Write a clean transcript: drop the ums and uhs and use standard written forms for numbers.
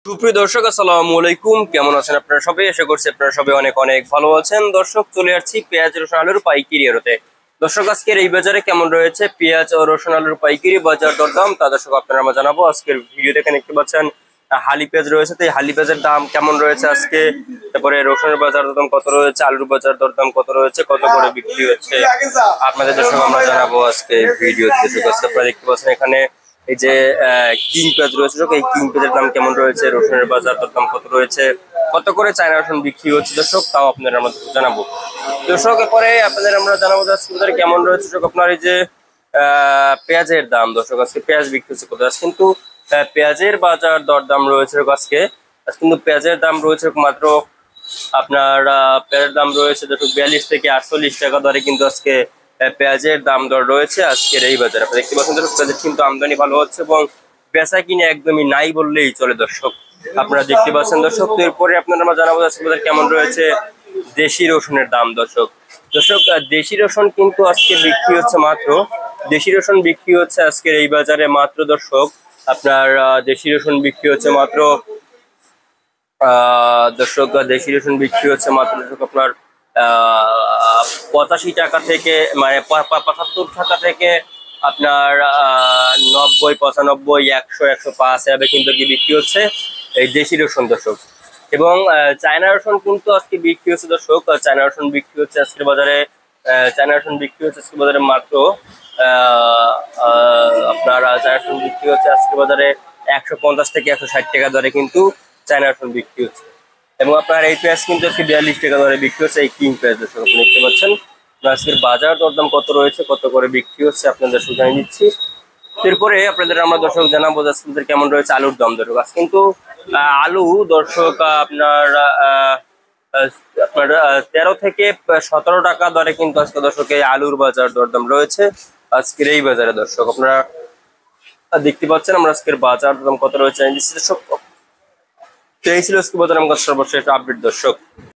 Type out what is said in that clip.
সুপ্রিয় দর্শক, আসসালামু আলাইকুম। কেমন আছেন আপনারা সবাই? আশা করছি আপনারা সবাই অনেক অনেক ভালো আছেন। দর্শক, চলে আসছি পেঁয়াজ রসুন আলুর পাইকারি আড়তে। দর্শক, আজকের এই বাজারে কেমন রয়েছে পেঁয়াজ ও রসুন আলুর পাইকারি বাজার দরদাম তা দর্শক আপনারা আমরা জানাবো। আজকের ভিডিও দেখে দেখতে পাচ্ছেন হালি পেঁয়াজ রয়েছে, তো এই হালি পেঁয়াজের দাম কেমন রয়েছে আজকে, তারপরে রসুনের বাজার দরদাম কত রয়েছে, আলুর বাজার দরদাম কত রয়েছে, কত করে বিক্রি হচ্ছে আপনাদের দর্শক আমরা জানাবো আজকে ভিডিও। দর্শক, আপনারা দেখতে পাচ্ছেন এখানে এই যে কিং পেঁয়াজ রয়েছে, এই কিং পেঁয়াজের দাম কেমন রয়েছে, রসুনের বাজার দাম কত রয়েছে, কত করে চায়না রসুন বিক্রি হচ্ছে দর্শক, তাও আপনাদের আমরা জানাবো। দর্শক, এরপরে আপনাদের আমরা জানাবো আজকে কেমন রয়েছে আপনার এই যে পেঁয়াজের দাম। দর্শক, আজকে পেঁয়াজ বিক্রি হচ্ছে কোথায়, কিন্তু পেঁয়াজের বাজার দরদাম রয়েছে আজকে কিন্তু পেঁয়াজের দাম রয়েছে মাত্র আপনার পেঁয়াজের দাম রয়েছে দর্শক 42 থেকে 48 টাকা দরে কিন্তু আজকে পেঁয়াজের দাম দর রয়েছে আজকের এই বাজারে। আপনি দেখতে পাচ্ছেন দর্শক, পেঁয়াজের কিন্তু আমদানি ভালো হচ্ছে এবং বেচা কিনে একদমই নাই বললেই চলে দর্শক, আপনারা দেখতে পাচ্ছেন দর্শক। তো এরপরে আপনারা আমরা জানাবো আজকে বাজার কেমন রয়েছে দেশি রসুনের দাম। দর্শক, দেশি রসুন কিন্তু আজকে বিক্রি হচ্ছে মাত্র, দেশি রসুন বিক্রি হচ্ছে আজকের এই বাজারে মাত্র দর্শক আপনার দেশি রসুন বিক্রি হচ্ছে মাত্র দর্শক দেশি রসুন বিক্রি হচ্ছে মাত্র দর্শক আপনার 85 টাকা থেকে, মানে 75 টাকা থেকে আপনার 90, 95, 100, 105 এভাবে কিন্তু কি বিক্রি হচ্ছে এই দেশি রসুন দর্শক। এবং চায়না রসুন কিন্তু আজকে বিক্রি হচ্ছে দর্শক, চায়না রসুন বিক্রি হচ্ছে আজকের বাজারে, চায়না রসুন বিক্রি হচ্ছে আজকের বাজারে মাত্র আপনার চায়না রসুন বিক্রি হচ্ছে আজকের বাজারে 150 থেকে 160 টাকা দরে কিন্তু চায়না রসুন বিক্রি হচ্ছে। এবং আপনার এই পেঁয়াজ কিন্তু আজকে 42 টাকা দরে বিক্রি হচ্ছে এই কিং পেঁয়াজ দর্শক, আপনি দেখতে পাচ্ছেন। আজকের বাজার দরদাম কত রয়েছে, কত করে বিক্রি হচ্ছে আপনাদের দর্শক জানিয়ে দিচ্ছি। এরপরে আপনাদের আমরা দর্শক জানাবো আজকে কেমন রয়েছে আলুর দাম। দর্শক, আজ কিন্তু আলু দর্শক আপনার আপনার 13 থেকে 17 টাকা দরে কিন্তু আজকে দর্শক এই আলুর বাজার দরদাম রয়েছে আজকের এই বাজারে। দর্শক, আপনারা দেখতে পাচ্ছেন আমরা আজকের বাজার দরদাম কত রয়েছে দর্শক। এই ছিল আজকে বাজার আমার সর্বশেষ আপডেট দর্শক।